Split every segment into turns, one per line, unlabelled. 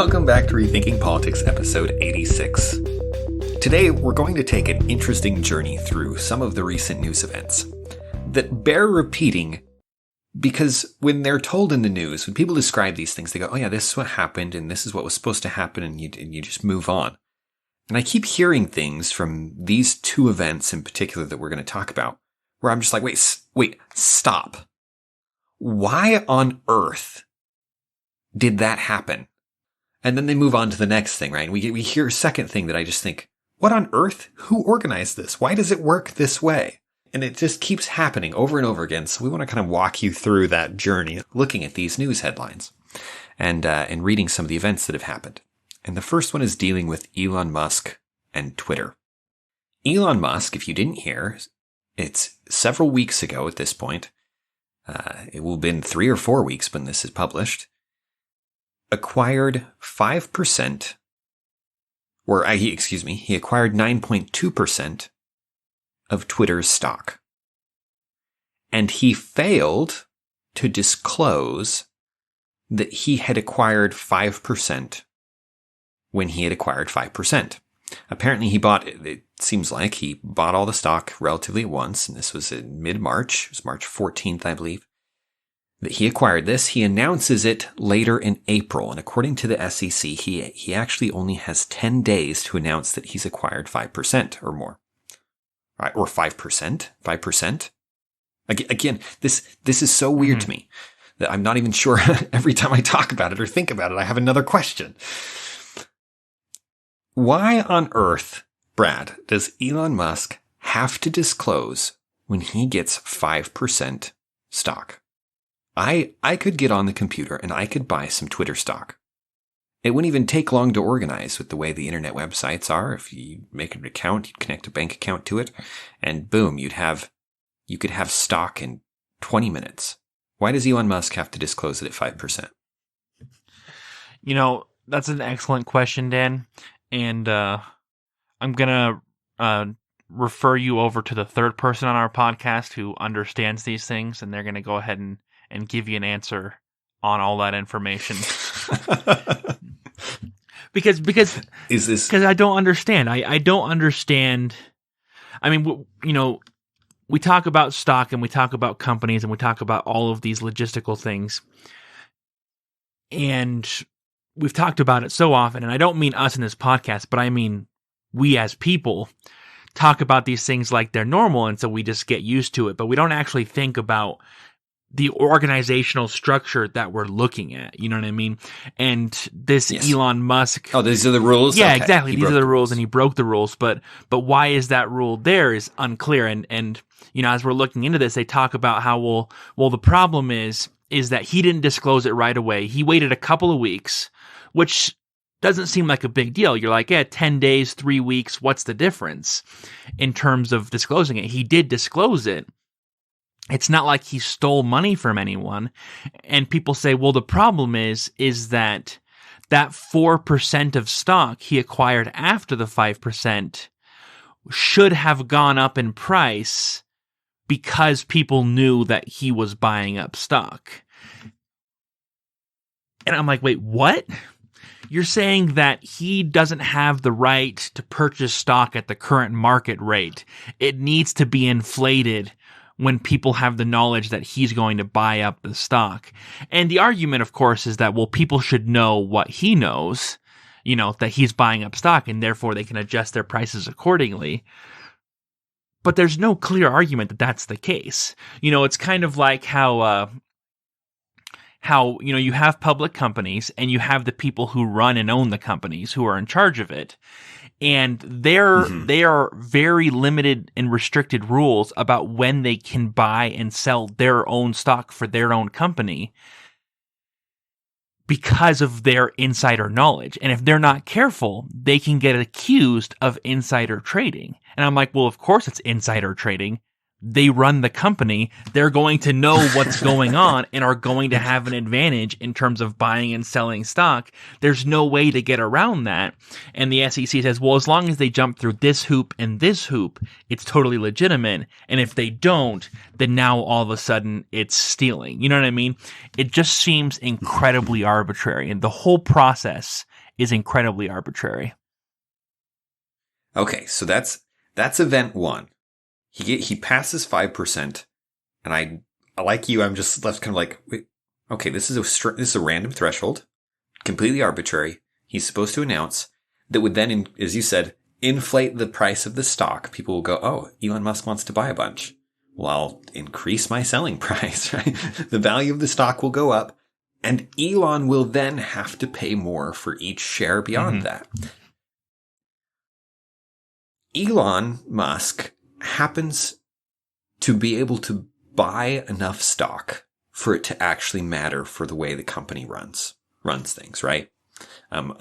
Welcome back to Rethinking Politics, episode 86. Today, we're going to take an interesting journey through some of the recent news events that bear repeating because when they're told in the news, when people describe these things, they go, oh yeah, this is what happened and this is what was supposed to happen, and you just move on. And I keep hearing things from these two events in particular that we're going to talk about where I'm just like, wait, stop. Why on earth did that happen? And then they move on to the next thing, right? We hear a second thing that I just think, what on earth? Who organized this? Why does it work this way? And it just keeps happening over and over again. So we want to kind of walk you through that journey, looking at these news headlines and reading some of the events that have happened. And the first one is dealing with Elon Musk and Twitter. Elon Musk, if you didn't hear, it's several weeks ago at this point. It will have been 3 or 4 weeks when this is published. Acquired 5%, he acquired 9.2% of Twitter's stock. And he failed to disclose that he had acquired 5% when he had acquired 5%. Apparently it seems like he bought all the stock relatively at once, and this was in mid-March. It was March 14th, I believe, that he acquired this. He announces it later in April, and according to the SEC, he actually only has 10 days to announce that he's acquired 5% or more. Right, or 5%? 5%? Again, this is so weird to me that I'm not even sure every time I talk about it or think about it, I have another question. Why on earth, Brad, does Elon Musk have to disclose when he gets 5% stock? I could get on the computer and I could buy some Twitter stock. It wouldn't even take long to organize with the way the internet websites are. If you make an account, you'd connect a bank account to it, and boom, you could have stock in 20 minutes. Why does Elon Musk have to disclose it at 5%?
You know, that's an excellent question, Dan. And I'm going to refer you over to the third person on our podcast who understands these things, and they're going to go ahead and give you an answer on all that information. because I don't understand. I don't understand. I mean, we talk about stock and we talk about companies and we talk about all of these logistical things. And we've talked about it so often, and I don't mean us in this podcast, but I mean we as people talk about these things like they're normal, and so we just get used to it, but we don't actually think about the organizational structure that we're looking at. You know what I mean? And this Elon Musk.
Oh, these are the rules?
Yeah,
okay.
Exactly. These are the rules, and he broke the rules. But why is that rule there is unclear. And as we're looking into this, they talk about how, well, the problem is that he didn't disclose it right away. He waited a couple of weeks, which doesn't seem like a big deal. You're like, 10 days, 3 weeks, what's the difference in terms of disclosing it? He did disclose it. It's not like he stole money from anyone. And people say, well, the problem is that 4% of stock he acquired after the 5% should have gone up in price because people knew that he was buying up stock. And I'm like, wait, what? You're saying that he doesn't have the right to purchase stock at the current market rate. It needs to be inflated when people have the knowledge that he's going to buy up the stock. And the argument, of course, is that, well, people should know what he knows, that he's buying up stock, and therefore they can adjust their prices accordingly. But there's no clear argument that that's the case. It's kind of like how you have public companies and you have the people who run and own the companies who are in charge of it. And they are very limited and restricted rules about when they can buy and sell their own stock for their own company because of their insider knowledge. And if they're not careful, they can get accused of insider trading. And I'm like, well, of course it's insider trading. They run the company. They're going to know what's going on and are going to have an advantage in terms of buying and selling stock. There's no way to get around that. And the SEC says, well, as long as they jump through this hoop and this hoop, it's totally legitimate. And if they don't, then now all of a sudden it's stealing. You know what I mean? It just seems incredibly arbitrary. And the whole process is incredibly arbitrary.
Okay, so that's event one. He passes 5%, and I like you. I'm just left kind of like, wait, okay, this is a random threshold, completely arbitrary. He's supposed to announce that would then, as you said, inflate the price of the stock. People will go, oh, Elon Musk wants to buy a bunch. Well, I'll increase my selling price, right? The value of the stock will go up, and Elon will then have to pay more for each share beyond that. Elon Musk happens to be able to buy enough stock for it to actually matter for the way the company runs things, right?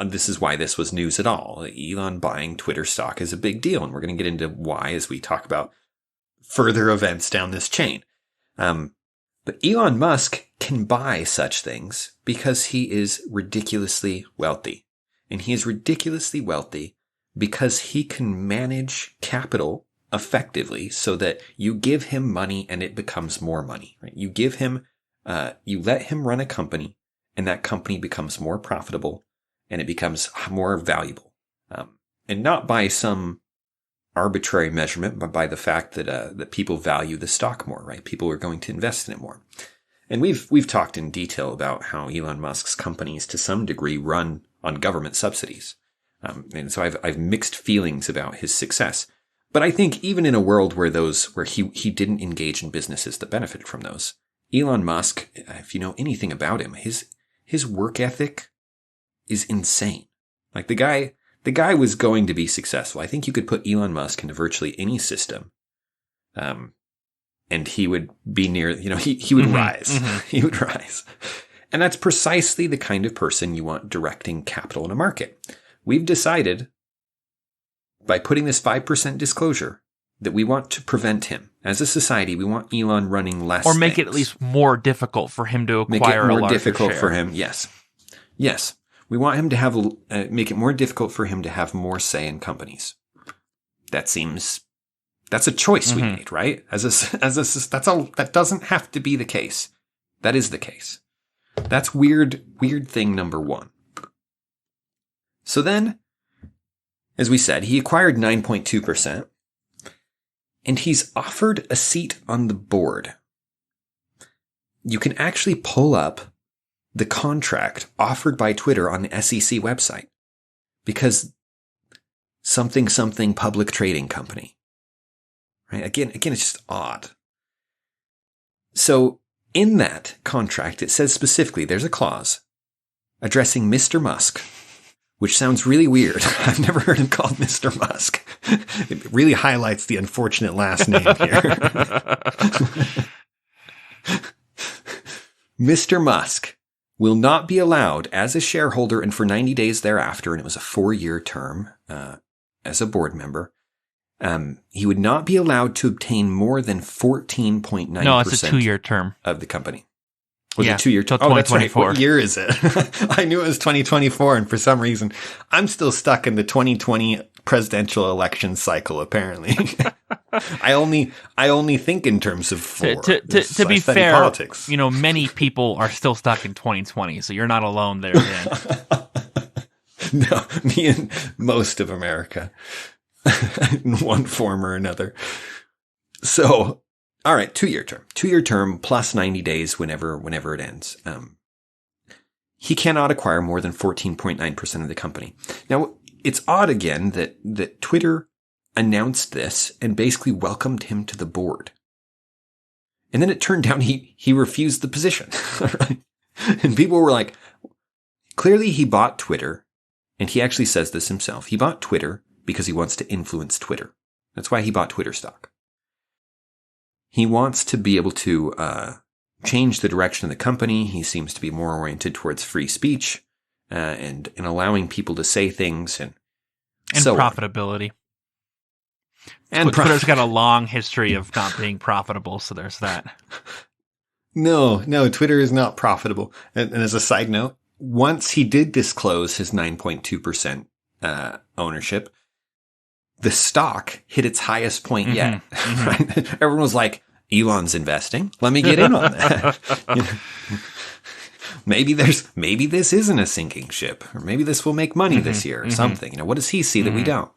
This is why this was news at all. Elon buying Twitter stock is a big deal, and we're going to get into why as we talk about further events down this chain. But Elon Musk can buy such things because he is ridiculously wealthy. And he is ridiculously wealthy because he can manage capital effectively so that you give him money and it becomes more money, right? You give him, you let him run a company, and that company becomes more profitable and it becomes more valuable. And not by some arbitrary measurement, but by the fact that that people value the stock more, right? People are going to invest in it more. And we've talked in detail about how Elon Musk's companies to some degree run on government subsidies. And so I've mixed feelings about his success. But I think even in a world where he didn't engage in businesses that benefited from those, Elon Musk, if you know anything about him, his work ethic is insane. Like the guy was going to be successful. I think you could put Elon Musk into virtually any system. And he would be near, he would rise. He would rise. And that's precisely the kind of person you want directing capital in a market. We've decided by putting this 5% disclosure that we want to prevent him. As a society, we want Elon running less
or make
things.
it at least more difficult for him to acquire a larger share. Make it more difficult
for him, yes. Yes. We want him to have, make it more difficult for him to have more say in companies. That's a choice we made, right? That doesn't have to be the case. That is the case. That's weird thing number one. So then, as we said, he acquired 9.2%, and he's offered a seat on the board. You can actually pull up the contract offered by Twitter on the SEC website, because something public trading company, right? Again, it's just odd. So in that contract, it says specifically, there's a clause addressing Mr. Musk, which sounds really weird. I've never heard him called Mr. Musk. It really highlights the unfortunate last name here. Mr. Musk will not be allowed as a shareholder and for 90 days thereafter, and it was a 4-year term as a board member, he would not be allowed to obtain more than 14.9%
No, it's a 2-year term
of the company. Was
it
2 year term?
Till
Oh, that's right.
2024.
What year is it? I knew it was 2024, and for some reason, I'm still stuck in the 2020 presidential election cycle, apparently. I only think in terms of 4.
To be fair,
politics.
Many people are still stuck in 2020, so you're not alone there, Dan.
No, me and most of America in one form or another. So, all right, 2-year term. 2-year term plus 90 days whenever it ends. He cannot acquire more than 14.9% of the company. Now, it's odd again that Twitter announced this and basically welcomed him to the board. And then it turned out he refused the position. Right? And people were like, clearly he bought Twitter, and he actually says this himself. He bought Twitter because he wants to influence Twitter. That's why he bought Twitter stock. He wants to be able to change the direction of the company. He seems to be more oriented towards free speech and allowing people to say things and so
profitability. And Twitter's got a long history of not being profitable, so there's that.
No, Twitter is not profitable. And as a side note, once he did disclose his 9.2% ownership, the stock hit its highest point yet. Right? Everyone was like, Elon's investing. Let me get in on that. maybe this isn't a sinking ship, or maybe this will make money this year or something. What does he see that we don't?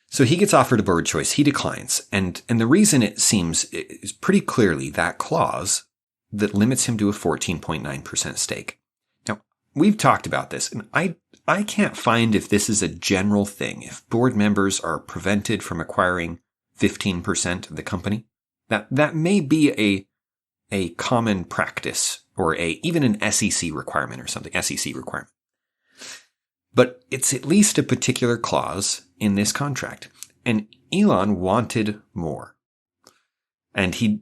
So he gets offered a board choice. He declines. And the reason it seems is pretty clearly that clause that limits him to a 14.9% stake. Now, we've talked about this, and I can't find if this is a general thing, if board members are prevented from acquiring 15% of the company. That may be a common practice, or even an SEC requirement or something, SEC requirement. But it's at least a particular clause in this contract. And Elon wanted more. And he,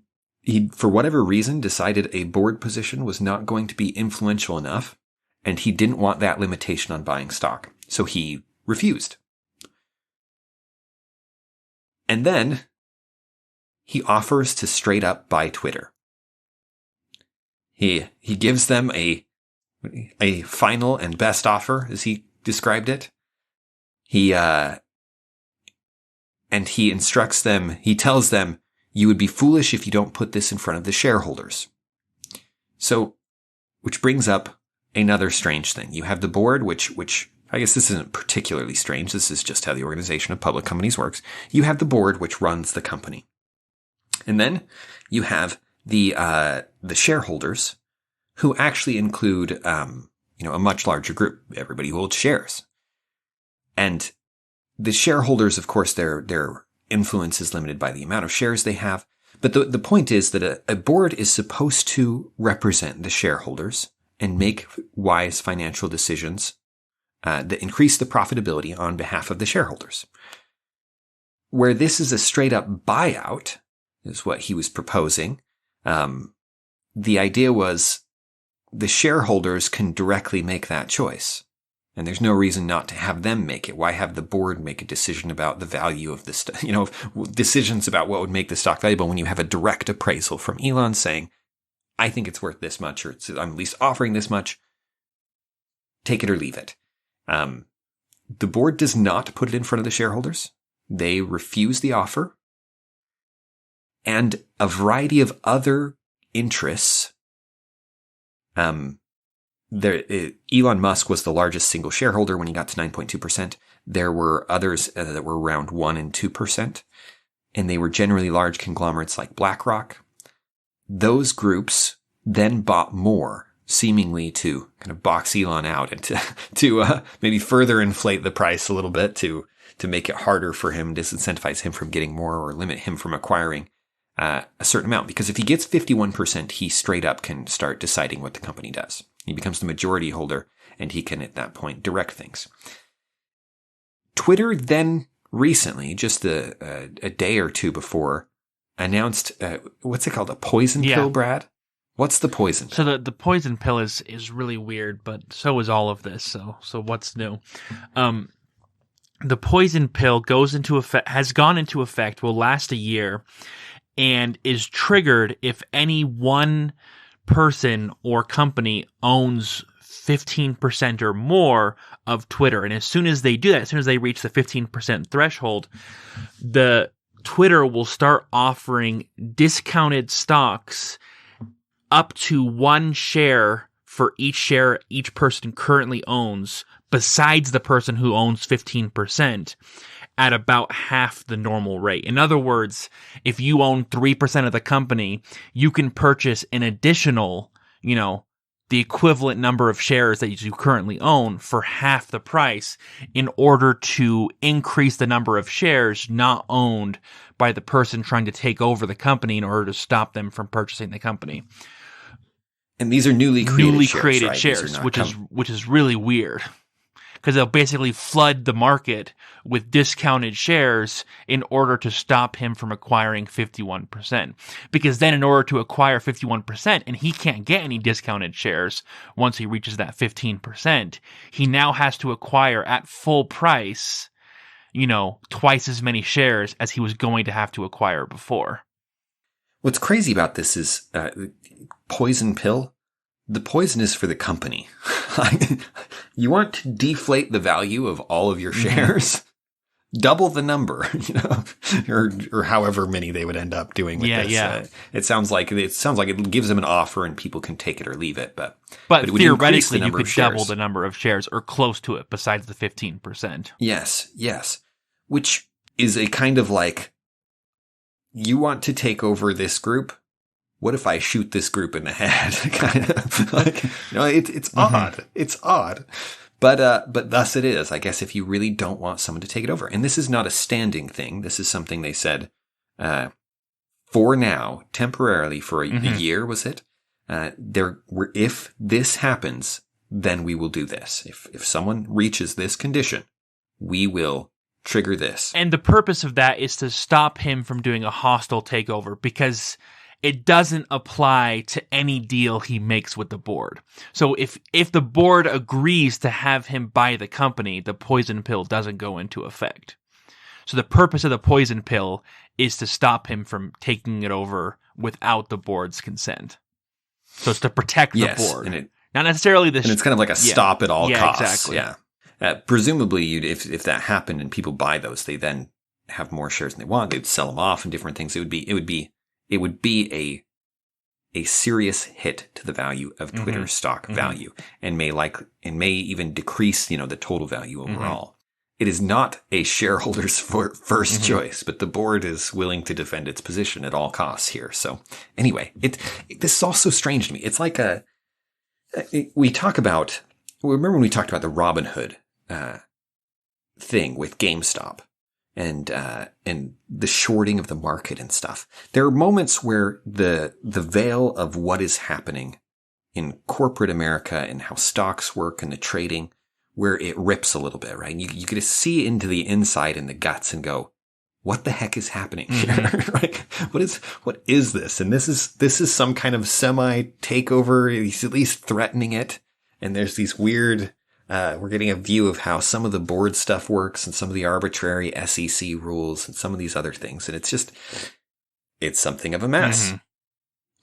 for whatever reason, decided a board position was not going to be influential enough, and he didn't want that limitation on buying stock. So he refused. And then he offers to straight up buy Twitter. He gives them a final and best offer, as he described it. And he instructs them, he tells them, you would be foolish if you don't put this in front of the shareholders. So, which brings up another strange thing. You have the board, which I guess this isn't particularly strange. This is just how the organization of public companies works. You have the board, which runs the company. And then you have the shareholders, who actually include, a much larger group, everybody who holds shares. And the shareholders, of course, their influence is limited by the amount of shares they have. But the point is that a board is supposed to represent the shareholders and make wise financial decisions that increase the profitability on behalf of the shareholders. Where this is a straight up buyout, is what he was proposing. The idea was the shareholders can directly make that choice. And there's no reason not to have them make it. Why have the board make a decision about the value of the decisions about what would make the stock valuable when you have a direct appraisal from Elon saying, I think it's worth this much, or I'm at least offering this much. Take it or leave it. The board does not put it in front of the shareholders. They refuse the offer. And a variety of other interests. Elon Musk was the largest single shareholder when he got to 9.2%. There were others that were around 1% and 2%, and they were generally large conglomerates like BlackRock. Those groups then bought more, seemingly to kind of box Elon out and to maybe further inflate the price a little bit to make it harder for him, disincentivize him from getting more, or limit him from acquiring a certain amount. Because if he gets 51%, he straight up can start deciding what the company does. He becomes the majority holder, and he can, at that point, direct things. Twitter then recently, just a day or two before, announced, what's it called, a poison pill, Brad? What's the poison pill?
So the poison pill is really weird, but so is all of this. So what's new? The poison pill has gone into effect, will last a year, and is triggered if any one person or company owns 15% or more of Twitter. And as soon as they do that, as soon as they reach the 15% threshold, the Twitter will start offering discounted stocks up to 1 share for each share each person currently owns, besides the person who owns 15%, at about half the normal rate. In other words, if you own 3% of the company, you can purchase an additional, the equivalent number of shares that you currently own for half the price in order to increase the number of shares not owned by the person trying to take over the company in order to stop them from purchasing the company.
And these are newly created
shares, which is really weird. Because they'll basically flood the market with discounted shares in order to stop him from acquiring 51%. Because then in order to acquire 51%, and he can't get any discounted shares once he reaches that 15%, he now has to acquire at full price, twice as many shares as he was going to have to acquire before.
What's crazy about this is poison pill. The poison is for the company. You want to deflate the value of all of your shares? double the number, or however many they would end up doing with this.
Yeah.
It sounds like it gives them an offer and people can take it or leave it, but it would
theoretically
the
you could
shares.
double the number of shares or close to it besides the 15%.
Yes. Which is a kind of like, you want to take over this group? What if I shoot this group in the head? Kind of like, it's odd. It's odd. But thus it is. I guess if you really don't want someone to take it over. And this is not a standing thing. This is something they said, for now, temporarily for a year, was it? If this happens, then we will do this. If someone reaches this condition, we will trigger this.
And the purpose of that is to stop him from doing a hostile takeover, because it doesn't apply to any deal he makes with the board. So if the board agrees to have him buy the company, the poison pill doesn't go into effect. So the purpose of the poison pill is to stop him from taking it over without the board's consent. So it's to protect the board. Not necessarily
and it's kind of like a stop at all costs.
Exactly.
Yeah. Presumably, if that happened and people buy those, they then have more shares than they want. They'd sell them off and different things. It would be a serious hit to the value of Twitter stock value, and may even decrease, the total value overall. It is not a shareholder's first choice, but the board is willing to defend its position at all costs here. So anyway, this is also strange to me. It's like we talk about. Remember when we talked about the Robinhood thing with GameStop and the shorting of the market and stuff. There are moments where the veil of what is happening in corporate America and how stocks work and the trading, where it rips a little bit, right? You get to see into the inside and the guts and go, what the heck is happening here? Right? What is this? And this is some kind of semi takeover. He's at least threatening it. And there's these weird, we're getting a view of how some of the board stuff works and some of the arbitrary SEC rules and some of these other things. And it's something of a mess.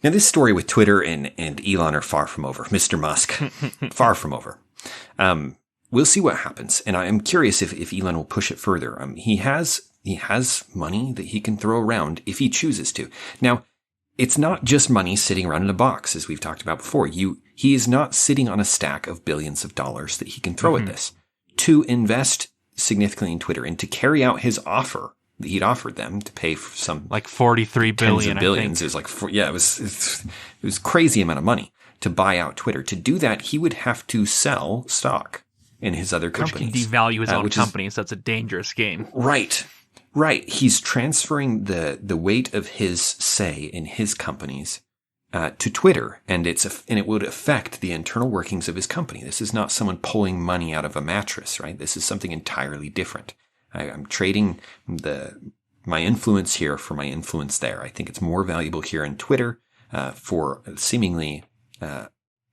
Now, this story with Twitter and Elon are far from over. Mr. Musk, far from over. We'll see what happens. And I am curious if Elon will push it further. He has money that he can throw around if he chooses to. Now, it's not just money sitting around in a box, as we've talked about before. He is not sitting on a stack of billions of dollars that he can throw at this. To invest significantly in Twitter and to carry out his offer that he'd offered them to pay for some
like 43 billion,
billions. It was like, it was crazy amount of money to buy out Twitter. To do that, he would have to sell stock in his other companies.
Which can devalue his own company, so that's a dangerous game.
Right. He's transferring the weight of his say in his companies to Twitter, and it would affect the internal workings of his company. This is not someone pulling money out of a mattress, right? This is something entirely different. I'm trading my influence here for my influence there. I think it's more valuable here in Twitter for seemingly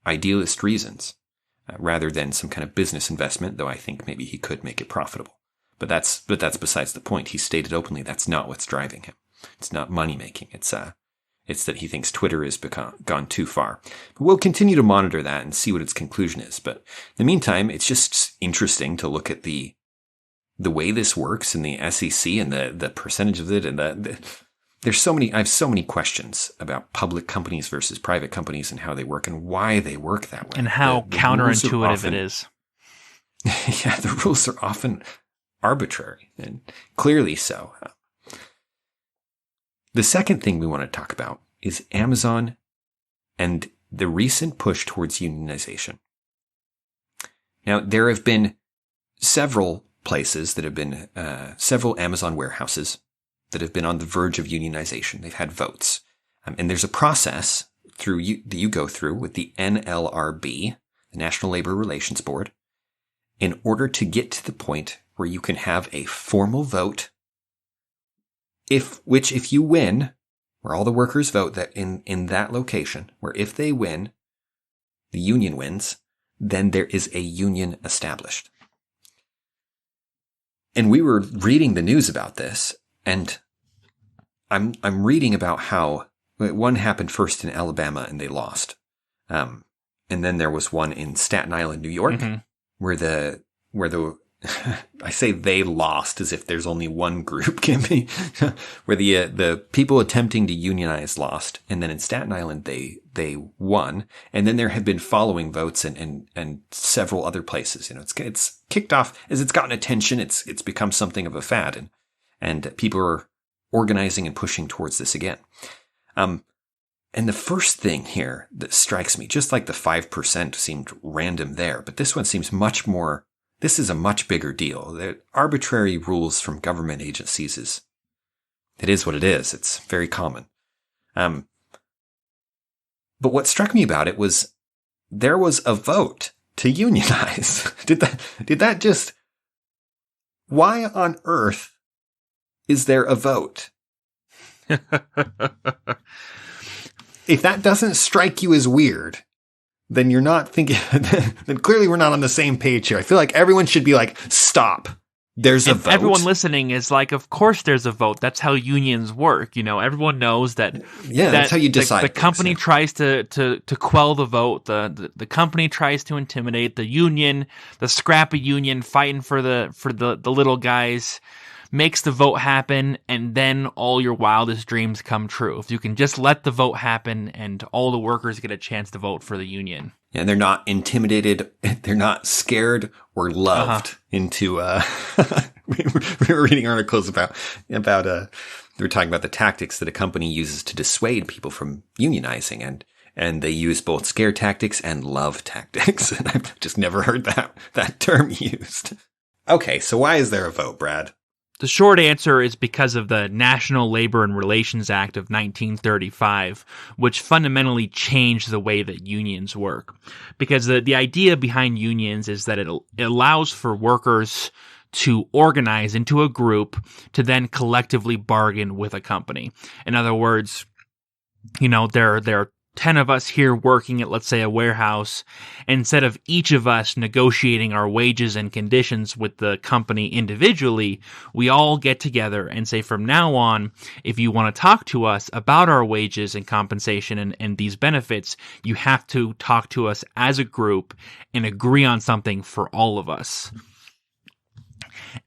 idealist reasons rather than some kind of business investment, though I think maybe he could make it profitable. But that's besides the point. He stated openly that's not what's driving him. It's not money making. It's that he thinks Twitter has gone too far. But we'll continue to monitor that and see what its conclusion is. But in the meantime, it's just interesting to look at the way this works in the SEC and the percentage of it, and there's so many. I have so many questions about public companies versus private companies and how they work and why they work that way,
and how counterintuitive it is.
Yeah, the rules are often arbitrary, and clearly so. The second thing we want to talk about is Amazon and the recent push towards unionization. Now, there have been several places that have been, several Amazon warehouses that have been on the verge of unionization. They've had votes. And there's a process that you go through with the NLRB, the National Labor Relations Board, in order to get to the point where you can have a formal vote, if you win, where all the workers vote that in that location, where if they win, the union wins, then there is a union established. And we were reading the news about this, and I'm reading about how one happened first in Alabama and they lost. And then there was one in Staten Island, New York, where the I say they lost as if there's only one group, can be, where the people attempting to unionize lost, and then in Staten Island they won, and then there have been following votes and several other places. It's kicked off as it's gotten attention. It's become something of a fad, and people are organizing and pushing towards this again. And the first thing here that strikes me, just like the 5% seemed random there, but this one seems much more. This is a much bigger deal. The arbitrary rules from government agencies it is what it is. It's very common. But what struck me about it was there was a vote to unionize. Did that just, why on earth is there a vote? If that doesn't strike you as weird, then you're not thinking, then clearly we're not on the same page here. I feel like everyone should be like, stop. There's a vote.
Everyone listening is like, of course there's a vote. That's how unions work. Everyone knows that.
Yeah, that's how you decide.
The company tries to quell the vote. The company tries to intimidate the union. The scrappy union fighting for the little guys makes the vote happen, and then all your wildest dreams come true. If you can just let the vote happen and all the workers get a chance to vote for the union.
And they're not intimidated, they're not scared or loved into, we were reading articles about, we were talking about the tactics that a company uses to dissuade people from unionizing, and they use both scare tactics and love tactics. And I've just never heard that term used. Okay, so why is there a vote, Brad?
The short answer is because of the National Labor and Relations Act of 1935, which fundamentally changed the way that unions work. Because the idea behind unions is that it allows for workers to organize into a group to then collectively bargain with a company. In other words, there are 10 of us here working at, let's say, a warehouse. Instead of each of us negotiating our wages and conditions with the company individually, we all get together and say, from now on, if you want to talk to us about our wages and compensation and these benefits, you have to talk to us as a group and agree on something for all of us.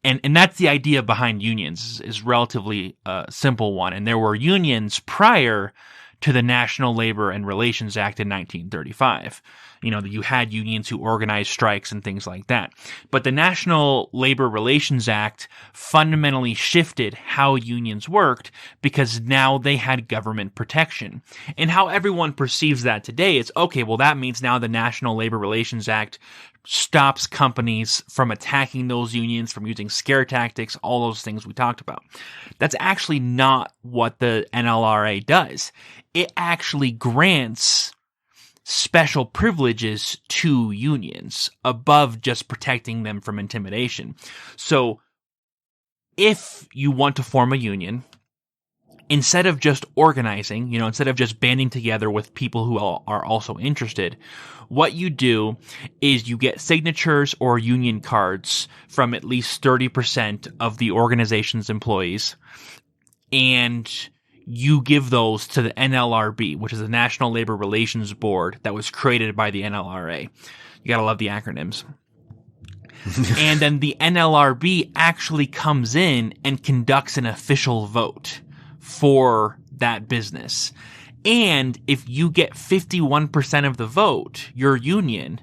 And that's the idea behind unions, is relatively a simple one. And there were unions prior to the National Labor and Relations Act in 1935. You had unions who organized strikes and things like that. But the National Labor Relations Act fundamentally shifted how unions worked because now they had government protection. And how everyone perceives that today is, okay, well, that means now the National Labor Relations Act stops companies from attacking those unions, from using scare tactics, all those things we talked about. That's actually not what the NLRA does. It actually grants special privileges to unions above just protecting them from intimidation. So if you want to form a union, instead of just organizing, instead of just banding together with people who are also interested, what you do is you get signatures or union cards from at least 30% of the organization's employees, and you give those to the NLRB, which is the National Labor Relations Board that was created by the NLRA. You gotta love the acronyms. And then the NLRB actually comes in and conducts an official vote for that business. And if you get 51% of the vote, your union,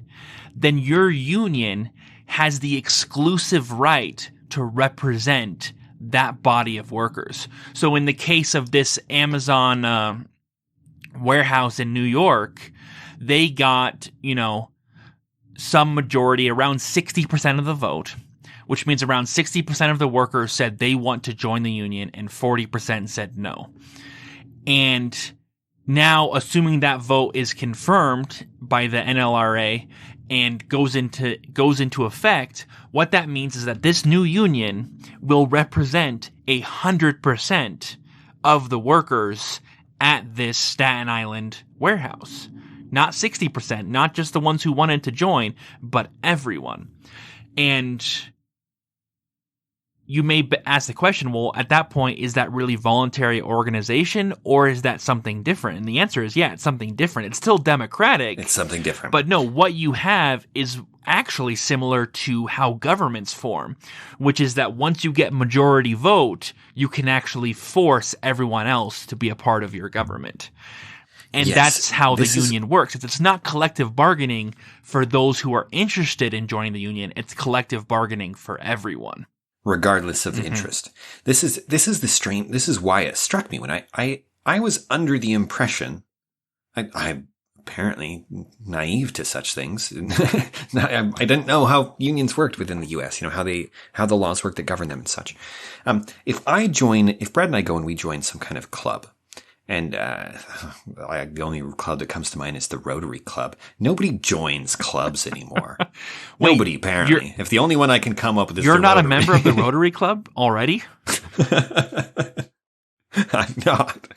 then your union has the exclusive right to represent that body of workers. So in the case of this Amazon warehouse in New York, they got, some majority, around 60% of the vote, which means around 60% of the workers said they want to join the union and 40% said no. And now, assuming that vote is confirmed by the NLRA and goes into effect, what that means is that this new union will represent 100% of the workers at this Staten Island warehouse. Not 60%, not just the ones who wanted to join, but everyone. And you may ask the question, well, at that point, is that really voluntary organization, or is that something different? And the answer is, yeah, it's something different. It's still democratic.
It's something different.
But no, what you have is actually similar to how governments form, which is that once you get majority vote, you can actually force everyone else to be a part of your government. And
yes,
that's how the union works. It's not collective bargaining for those who are interested in joining the union. It's collective bargaining for everyone,
regardless of the interest. This is the strain. This is why it struck me when I was under the impression, I'm apparently naive to such things. I didn't know how unions worked within the U.S. How the laws work that govern them and such. If Brad and I go and we join some kind of club. And the only club that comes to mind is the Rotary Club. Nobody joins clubs anymore.
Wait,
nobody, apparently. If the only one I can come up with is
you're
the
not
Rotary.
A member of the Rotary Club already?
I'm not.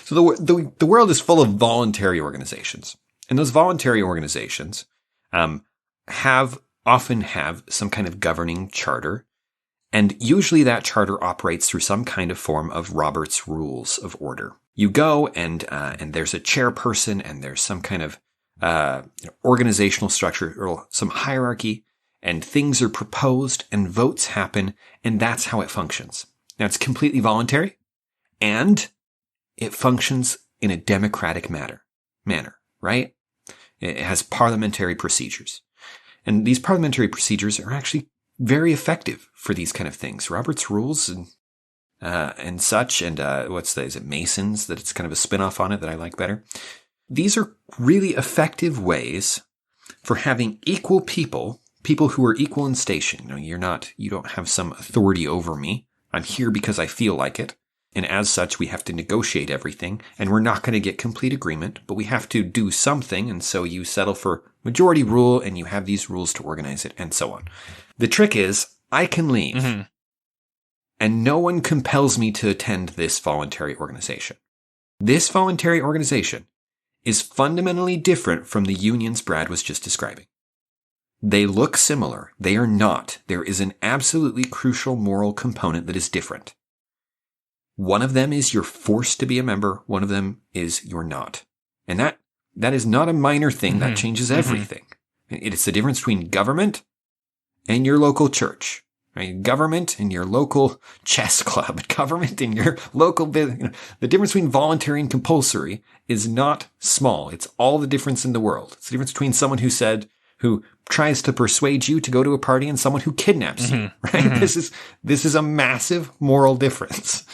So the world is full of voluntary organizations. And those voluntary organizations often have some kind of governing charter. And usually that charter operates through some kind of form of Robert's Rules of Order. You go and there's a chairperson and there's some kind of organizational structure or some hierarchy, and things are proposed and votes happen, and that's how it functions. Now, it's completely voluntary, and it functions in a democratic manner, right? It has parliamentary procedures. And these parliamentary procedures are actually very effective for these kind of things. Robert's Rules and such, and is it Masons, that it's kind of a spin-off on it that I like better. These are really effective ways for having equal people who are equal in station. You don't have some authority over me. I'm here because I feel like it. And as such, we have to negotiate everything, and we're not going to get complete agreement, but we have to do something, and so you settle for majority rule, and you have these rules to organize it, and so on. The trick is, I can leave, and no one compels me to attend this voluntary organization. This voluntary organization is fundamentally different from the unions Brad was just describing. They look similar. They are not. There is an absolutely crucial moral component that is different. One of them is you're forced to be a member. One of them is you're not. And that is not a minor thing. That changes everything. It's the difference between government and your local church. Right? Government and your local chess club. Government and your local business. The difference between voluntary and compulsory is not small. It's all the difference in the world. It's the difference between someone who tries to persuade you to go to a party and someone who kidnaps you, right? This is a massive moral difference.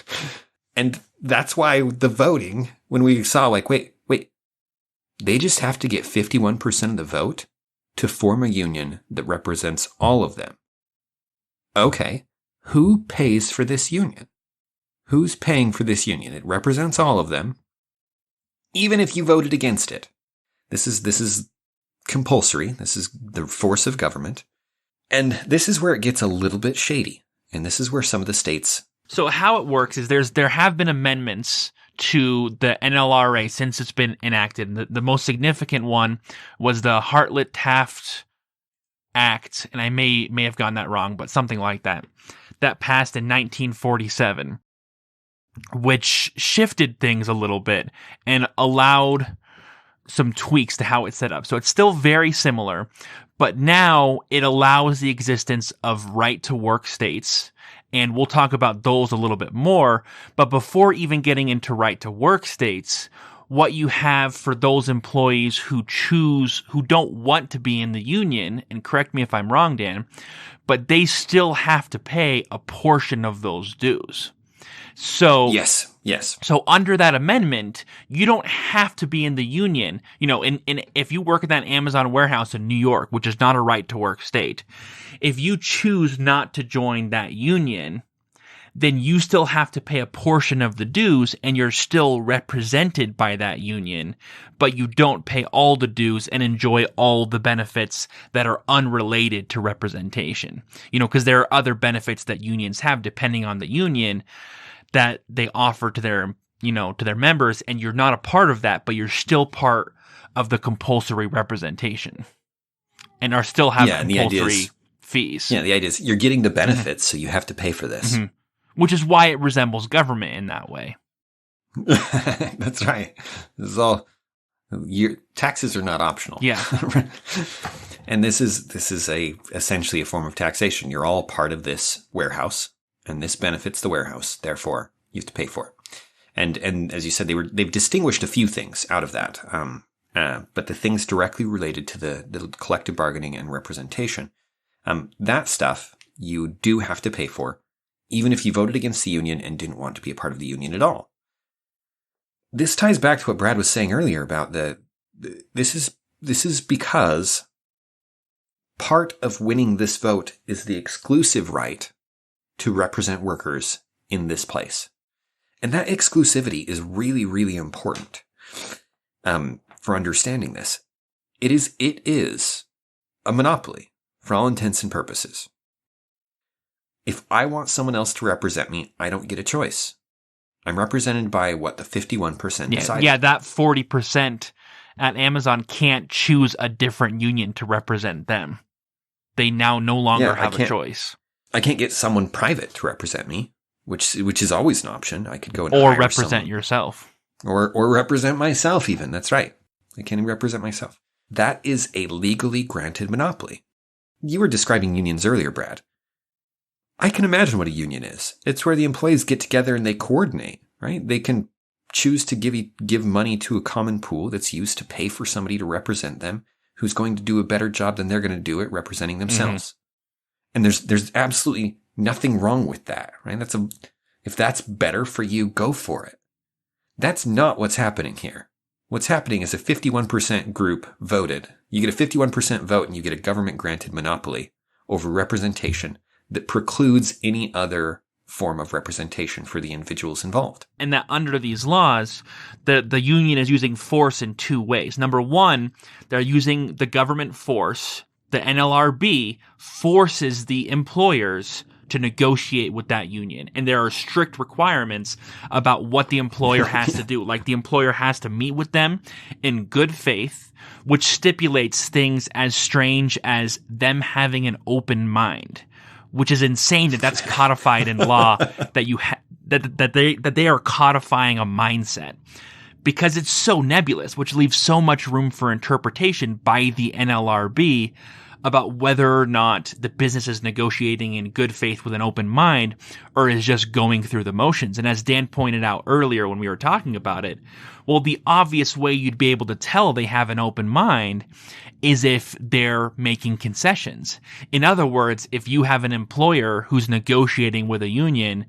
And that's why the voting, when we saw wait, they just have to get 51% of the vote to form a union that represents all of them. Okay, who pays for this union? Who's paying for this union? It represents all of them. Even if you voted against it. This is compulsory. This is the force of government. And this is where it gets a little bit shady. And this is where some of the states...
So how it works is there have been amendments to the NLRA since it's been enacted. The most significant one was the Hartlett-Taft Act, and I may have gotten that wrong, but something like that. That passed in 1947, which shifted things a little bit and allowed some tweaks to how it's set up. So it's still very similar, but now it allows the existence of right-to-work states, and we'll talk about those a little bit more. But before even getting into right-to-work states, what you have for those employees who don't want to be in the union, and correct me if I'm wrong, Dan, but they still have to pay a portion of those dues. So
yes.
So under that amendment, you don't have to be in the union. If you work at that Amazon warehouse in New York, which is not a right to work state, if you choose not to join that union, then you still have to pay a portion of the dues, and you're still represented by that union, but you don't pay all the dues and enjoy all the benefits that are unrelated to representation. Because there are other benefits that unions have depending on the union that they offer to their members, and you're not a part of that, but you're still part of the compulsory representation and are still have compulsory fees.
Yeah, the idea is you're getting the benefits, so you have to pay for this.
Which is why it resembles government in that way.
That's right. This is all. Your taxes are not optional.
Yeah.
And this is essentially a form of taxation. You're all part of this warehouse, and this benefits the warehouse. Therefore, you have to pay for it. And as you said, they've distinguished a few things out of that. But the things directly related to the collective bargaining and representation, that stuff you do have to pay for, even if you voted against the union and didn't want to be a part of the union at all. This ties back to what Brad was saying earlier about this is because part of winning this vote is the exclusive right to represent workers in this place. And that exclusivity is really, really important for understanding this. It is a monopoly for all intents and purposes. If I want someone else to represent me, I don't get a choice. I'm represented by the 51% decided.
Yeah, that 40% at Amazon can't choose a different union to represent them. They now no longer have a choice.
I can't get someone private to represent me, which is always an option. I could go and
or
hire
represent
someone.
Yourself.
Or represent myself even. That's right. I can't even represent myself. That is a legally granted monopoly. You were describing unions earlier, Brad. I can imagine what a union is. It's where the employees get together and they coordinate, right? They can choose to give money to a common pool that's used to pay for somebody to represent them who's going to do a better job than they're going to do at representing themselves. And there's absolutely nothing wrong with that, right? If that's better for you, go for it. That's not what's happening here. What's happening is a 51% group voted. You get a 51% vote and you get a government granted monopoly over representation that precludes any other form of representation for the individuals involved.
And that under these laws, the union is using force in two ways. Number one, they're using the government force. The NLRB forces the employers to negotiate with that union. And there are strict requirements about what the employer has to do. Like the employer has to meet with them in good faith, which stipulates things as strange as them having an open mind, which is insane that's codified in law that they are codifying a mindset because it's so nebulous, which leaves so much room for interpretation by the NLRB about whether or not the business is negotiating in good faith with an open mind or is just going through the motions. And as Dan pointed out earlier when we were talking about it, well, the obvious way you'd be able to tell they have an open mind is if they're making concessions. In other words, if you have an employer who's negotiating with a union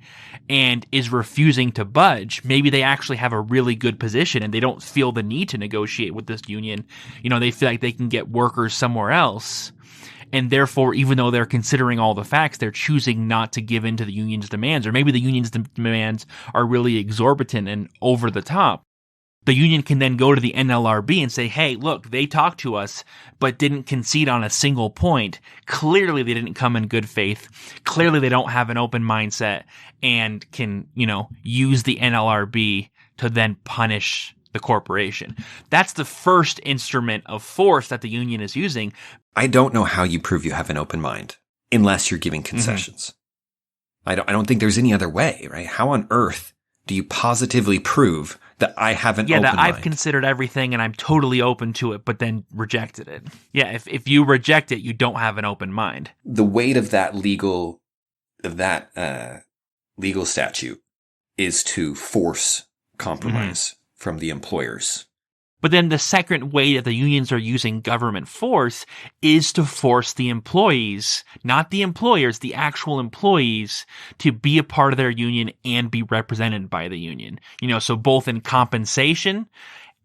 and is refusing to budge, maybe they actually have a really good position and they don't feel the need to negotiate with this union. You know, they feel like they can get workers somewhere else. And therefore, even though they're considering all the facts, they're choosing not to give in to the union's demands. Or maybe the union's demands are really exorbitant and over the top. The union can then go to the NLRB and say, hey, look, they talked to us, but didn't concede on a single point. Clearly, they didn't come in good faith. Clearly, they don't have an open mindset and can, use the NLRB to then punish the corporation. That's the first instrument of force that the union is using.
I don't know how you prove you have an open mind unless you're giving concessions. I don't think there's any other way, right? How on earth do you positively prove that I have an open mind?
Yeah, that I've considered everything and I'm totally open to it, but then rejected it. Yeah, if you reject it, you don't have an open mind.
The weight of that legal statute is to force compromise from the employers.
But then the second way that the unions are using government force is to force the employees, not the employers, the actual employees, to be a part of their union and be represented by the union. So both in compensation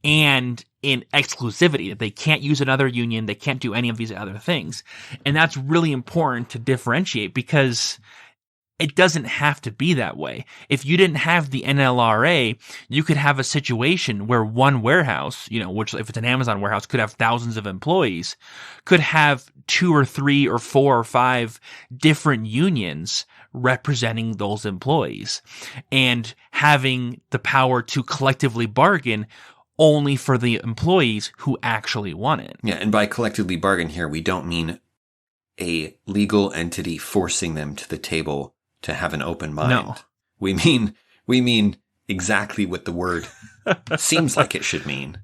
and in exclusivity, that they can't use another union, they can't do any of these other things. And that's really important to differentiate because it doesn't have to be that way. If you didn't have the NLRA, you could have a situation where one warehouse, which if it's an Amazon warehouse, could have thousands of employees, could have 2 or 3 or 4 or 5 different unions representing those employees and having the power to collectively bargain only for the employees who actually want it.
Yeah, and by collectively bargain here, we don't mean a legal entity forcing them to the table to have an open mind.
No.
We mean exactly what the word seems like it should mean,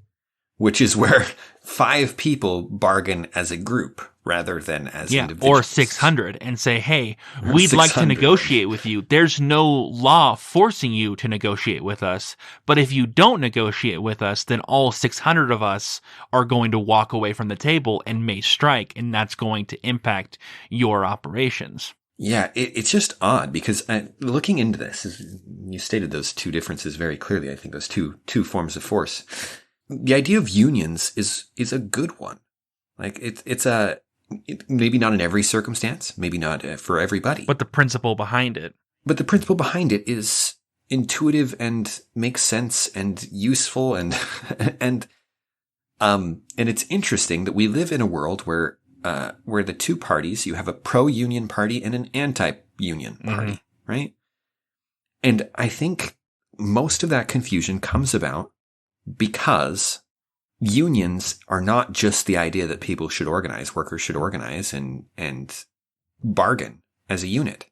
which is where 5 people bargain as a group rather than as individuals.
Or 600 and say, hey, we'd like to negotiate with you. There's no law forcing you to negotiate with us. But if you don't negotiate with us, then all 600 of us are going to walk away from the table and may strike, and that's going to impact your operations.
Yeah, it's just odd because looking into this, you stated those 2 differences very clearly. I think those two forms of force. The idea of unions is a good one. Like it's maybe not in every circumstance, maybe not for everybody.
But the principle behind it.
But the principle behind it is intuitive and makes sense and useful and it's interesting that we live in a world where the 2 parties, you have a pro-union party and an anti-union party, right? And I think most of that confusion comes about because unions are not just the idea that people should organize, workers should organize and bargain as a unit.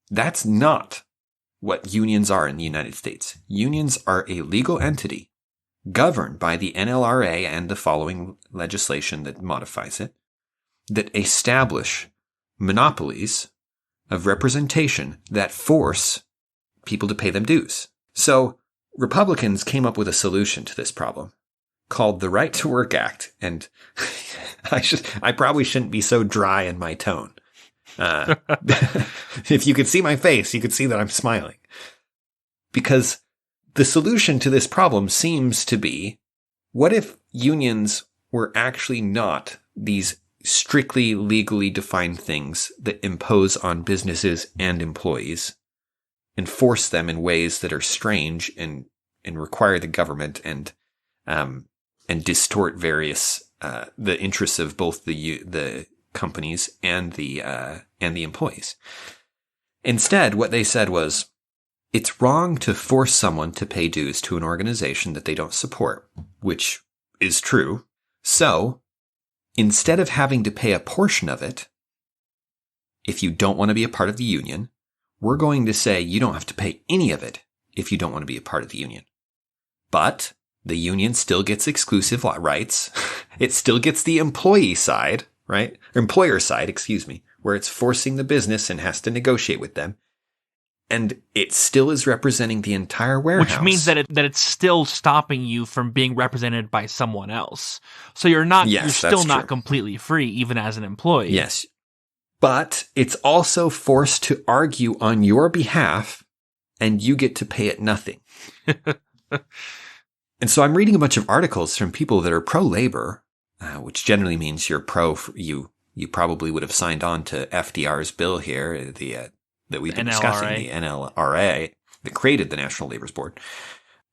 That's not what unions are in the United States. Unions are a legal entity governed by the NLRA and the following legislation that modifies it, that establish monopolies of representation that force people to pay them dues. So Republicans came up with a solution to this problem called the Right to Work Act. And I probably shouldn't be so dry in my tone. If you could see my face, you could see that I'm smiling. Because the solution to this problem seems to be, what if unions were actually not these strictly legally defined things that impose on businesses and employees and force them in ways that are strange and require the government and distort various the interests of both the companies and the employees. Instead, what they said was, it's wrong to force someone to pay dues to an organization that they don't support, which is true. So, instead of having to pay a portion of it, if you don't want to be a part of the union, we're going to say you don't have to pay any of it if you don't want to be a part of the union. But the union still gets exclusive rights. It still gets the employee side, right? Or employer side, where it's forcing the business and has to negotiate with them. And it still is representing the entire warehouse.
Which means that it's still stopping you from being represented by someone else. So you're still not completely free, even as an employee.
Yes. But it's also forced to argue on your behalf, and you get to pay it nothing. And so I'm reading a bunch of articles from people that are pro-labor, which generally means you're you probably would have signed on to FDR's bill here, that we've been discussing, the NLRA, that created the National Labor Board.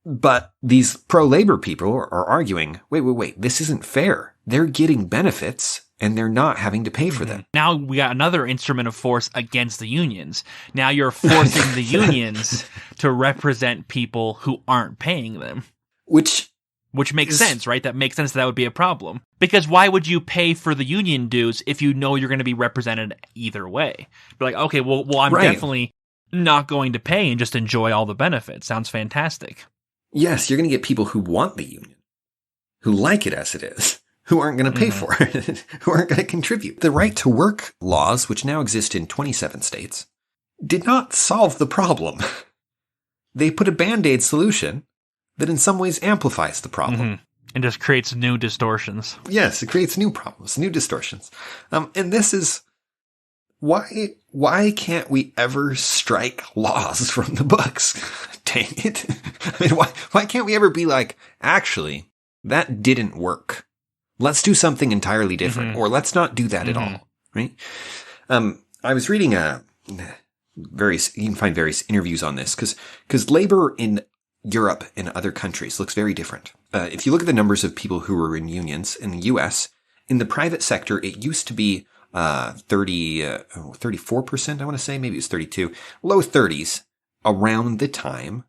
But these pro-labor people are arguing, wait, this isn't fair. They're getting benefits and they're not having to pay for them.
Now we got another instrument of force against the unions. Now you're forcing the unions to represent people who aren't paying them. Which makes sense, right? That makes sense that would be a problem. Because why would you pay for the union dues if you know you're going to be represented either way? Be like, okay, well, I'm definitely not going to pay and just enjoy all the benefits. Sounds fantastic.
Yes, you're going to get people who want the union, who like it as it is, who aren't going to pay for it, who aren't going to contribute. The right to work laws, which now exist in 27 states, did not solve the problem. They put a Band-Aid solution that in some ways amplifies the problem.
And just creates new distortions.
Yes, it creates new problems, new distortions. And this is why can't we ever strike laws from the books? Dang it. I mean, why can't we ever be like, actually, that didn't work. Let's do something entirely different, or let's not do that at all, right? I was reading you can find various interviews on this, because labor in Europe and other countries looks very different. If you look at the numbers of people who were in unions in the US, in the private sector, it used to be 34%, I want to say, maybe it was 32, low 30s, around the time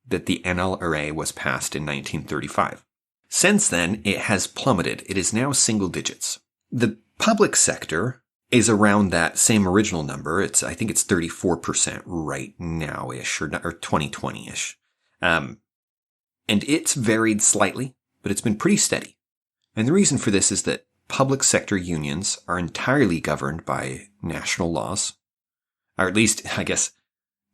that the NLRA was passed in 1935. Since then, it has plummeted. It is now single digits. The public sector, is around that same original number. I think it's 34% right now-ish, or 2020-ish. And it's varied slightly, but it's been pretty steady. And the reason for this is that public sector unions are entirely governed by national laws. Or at least, I guess,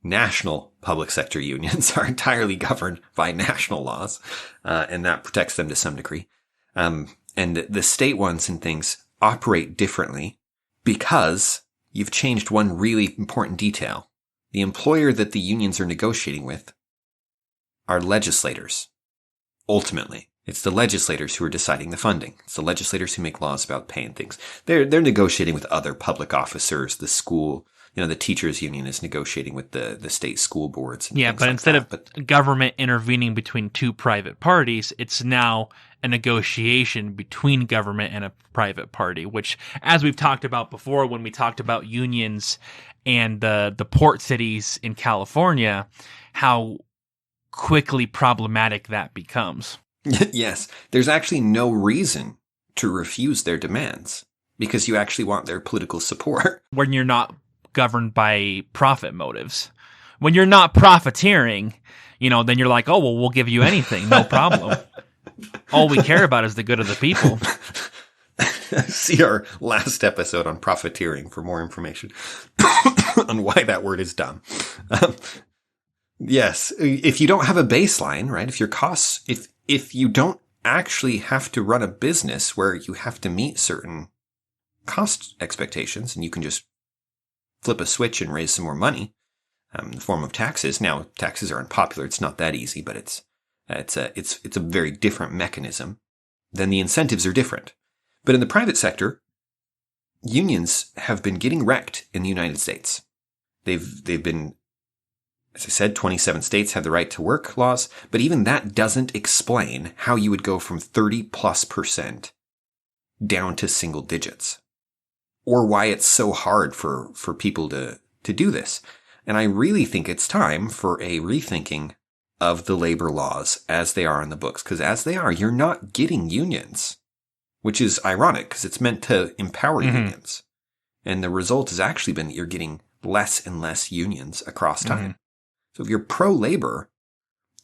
national public sector unions are entirely governed by national laws. And that protects them to some degree. And the state ones and things operate differently because you've changed one really important detail. The employer that the unions are negotiating with are legislators. Ultimately, it's the legislators who are deciding the funding. It's the legislators who make laws about pay and things. They're negotiating with other public officers. The school, the teachers union is negotiating with the state school boards.
Yeah, but instead of government intervening between two private parties, it's now a negotiation between government and a private party, which, as we've talked about before, when we talked about unions and the port cities in California, how quickly problematic that becomes.
Yes, there's actually no reason to refuse their demands because you actually want their political support.
When you're not governed by profit motives. When you're not profiteering, then you're like, oh, well, we'll give you anything, no problem. All we care about is the good of the people.
See our last episode on profiteering for more information on why that word is dumb. Yes, if you don't have a baseline, right? If your costs, if you don't actually have to run a business where you have to meet certain cost expectations, and you can just flip a switch and raise some more money in the form of taxes. Now, taxes are unpopular; it's not that easy, but it's a very different mechanism. Then the incentives are different. But in the private sector, unions have been getting wrecked in the United States. They've been, as I said, 27 states have the right to work laws, but even that doesn't explain how you would go from 30+% down to single digits, or why it's so hard for people to do this. And I really think it's time for a rethinking of the labor laws as they are in the books, because as they are, you're not getting unions, which is ironic because it's meant to empower unions. And the result has actually been that you're getting less and less unions across time. So if you're pro-labor,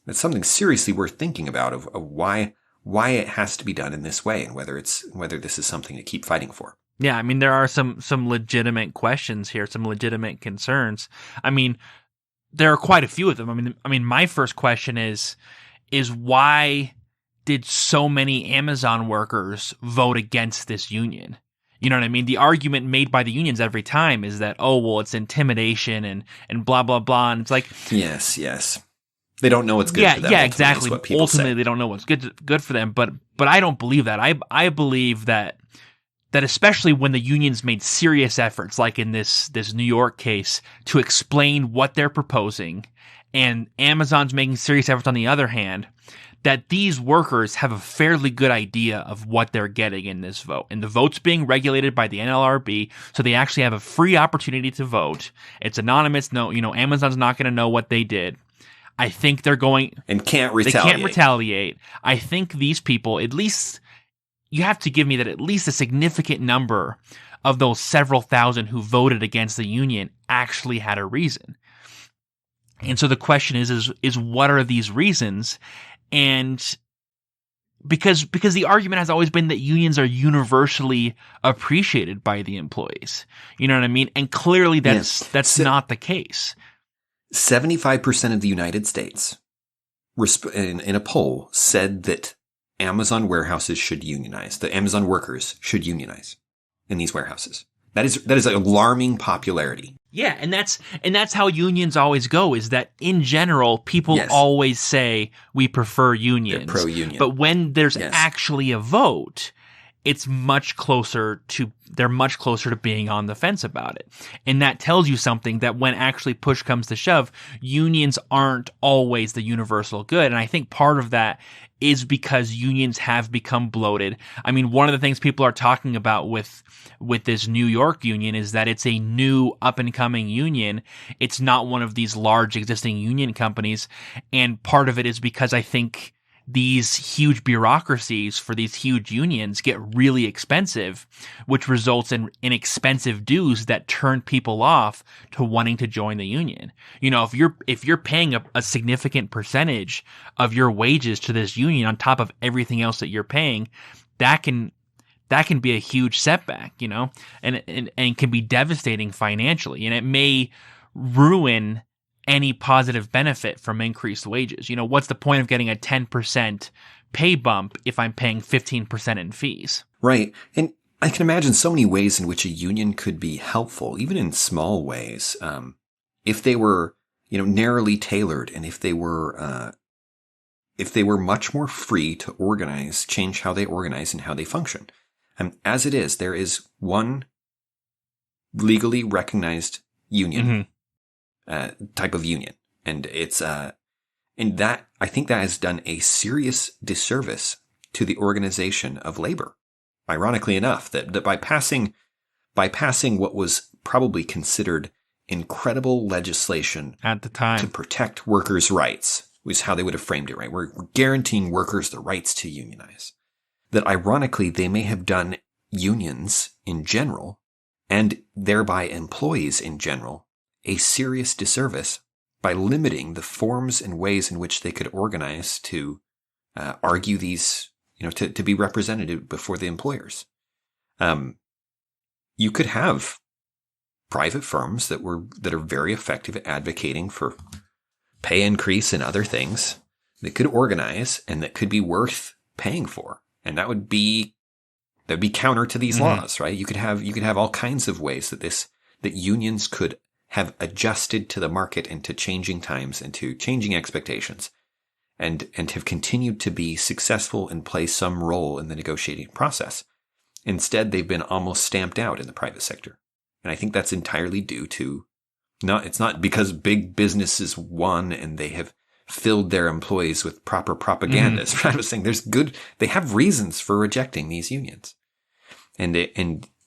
that's something seriously worth thinking about of why it has to be done in this way, and whether this is something to keep fighting for.
Yeah, I mean, there are some legitimate questions here, some legitimate concerns. I mean, there are quite a few of them. I mean, my first question is why did so many Amazon workers vote against this union? You know what I mean? The argument made by the unions every time is that, oh, well, it's intimidation and blah, blah, blah. And it's like...
Yes. They don't know what's good for them.
Yeah, exactly.
Ultimately,
they don't know what's good for them. But I don't believe that. I believe that especially when the unions made serious efforts, like in this New York case, to explain what they're proposing, and Amazon's making serious efforts on the other hand, that these workers have a fairly good idea of what they're getting in this vote. And the vote's being regulated by the NLRB, so they actually have a free opportunity to vote. It's anonymous. No, Amazon's not going to know what they did. I think they're going...
And can't retaliate.
They can't retaliate. I think these people, at least... You have to give me that at least a significant number of those several thousand who voted against the union actually had a reason. And so the question is what are these reasons? And because the argument has always been that unions are universally appreciated by the employees. You know what I mean? And clearly that's not the case.
75% of the United States in a poll said that Amazon warehouses should unionize. The Amazon workers should unionize in these warehouses. That is an alarming popularity.
Yeah, and that's how unions always go, is that in general, people always say we prefer unions.
They're pro-union.
But when there's actually a vote, they're much closer to being on the fence about it. And that tells you something, that when actually push comes to shove, unions aren't always the universal good. And I think part of that is because unions have become bloated. I mean, one of the things people are talking about with this New York union is that it's a new up-and-coming union. It's not one of these large existing union companies. And part of it is because I think these huge bureaucracies for these huge unions get really expensive, which results in expensive dues that turn people off to wanting to join the union. You know, if you're paying a significant percentage of your wages to this union on top of everything else that you're paying, that can be a huge setback, you know, and can be devastating financially, and it may ruin any positive benefit from increased wages. You know, what's the point of getting a 10% pay bump if I'm paying 15% in fees?
Right. And I can imagine so many ways in which a union could be helpful, even in small ways. If they were, you know, narrowly tailored, and if they were much more free to organize, change how they organize and how they function. As it is, there is one legally recognized union, type of union. And it's, and that, I think that has done a serious disservice to the organization of labor. Ironically enough, that by passing what was probably considered incredible legislation
at the time
to protect workers' rights, was how they would have framed it, right? We're guaranteeing workers the rights to unionize. That ironically, they may have done unions in general, and thereby employees in general, a serious disservice by limiting the forms and ways in which they could organize to argue these, you know, to be represented before the employers. You could have private firms that are very effective at advocating for pay increase and other things that could organize and that could be worth paying for. And that would be counter to these laws, right? You could have all kinds of ways that unions could have adjusted to the market and to changing times and to changing expectations, and have continued to be successful and play some role in the negotiating process. Instead, they've been almost stamped out in the private sector. And I think that's entirely due to it's not because big businesses won and they have filled their employees with proper propaganda. I was saying they have reasons for rejecting these unions. And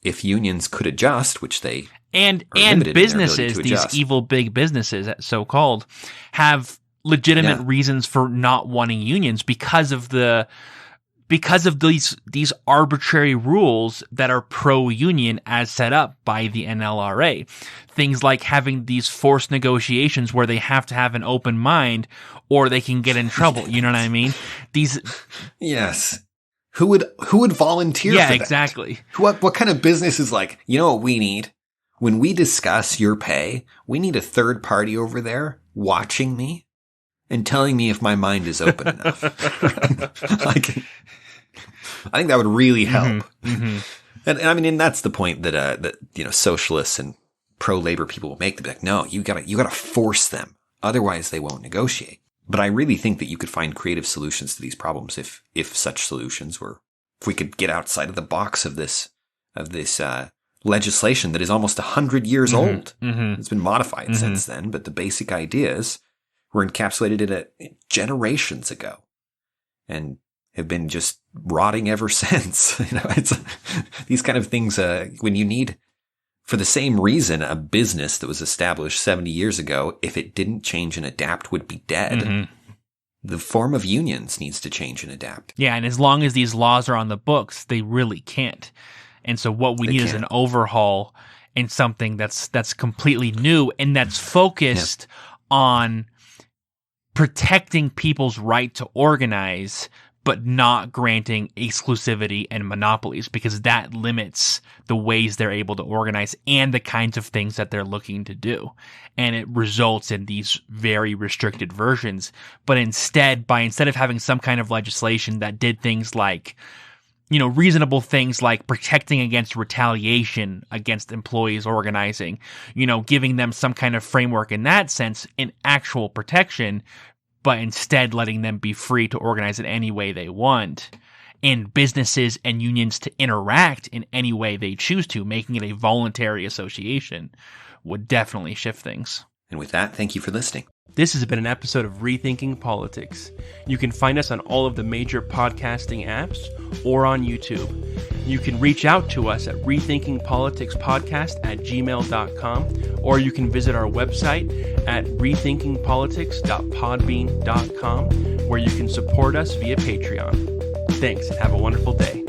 if unions could adjust, which they
and businesses, these evil big businesses, so-called, have legitimate reasons for not wanting unions because of these arbitrary rules that are pro-union as set up by the NLRA. Things like having these forced negotiations where they have to have an open mind or they can get in trouble. You know what I mean?
Yes. Who would volunteer for that?
Yeah, exactly.
What kind of business is like, you know what we need? When we discuss your pay, we need a third party over there watching me and telling me if my mind is open enough. I think that would really help. And I mean, and that's the point that you know, socialists and pro-labor people will make. They'll be like, no, you gotta force them. Otherwise they won't negotiate. But I really think that you could find creative solutions to these problems if such solutions were, if we could get outside of the box of this legislation that is almost 100 years old. It's been modified since then, but the basic ideas were encapsulated in it generations ago and have been just rotting ever since. You know, it's these kind of things, when you need, for the same reason, a business that was established 70 years ago, if it didn't change and adapt, would be dead. The form of unions needs to change and adapt.
Yeah, and as long as these laws are on the books, they really can't. And so what we need is an overhaul and something that's completely new and that's focused on protecting people's right to organize, but not granting exclusivity and monopolies, because that limits the ways they're able to organize and the kinds of things that they're looking to do. And it results in these very restricted versions. But instead of having some kind of legislation that did things like, you know, reasonable things like protecting against retaliation against employees organizing, you know, giving them some kind of framework in that sense, in actual protection, but instead letting them be free to organize in any way they want, and businesses and unions to interact in any way they choose to, making it a voluntary association, would definitely shift things.
And with that, thank you for listening.
This has been an episode of Rethinking Politics. You can find us on all of the major podcasting apps or on YouTube. You can reach out to us at rethinkingpoliticspodcast@gmail.com, or you can visit our website at rethinkingpolitics.podbean.com, where you can support us via Patreon. Thanks, and have a wonderful day.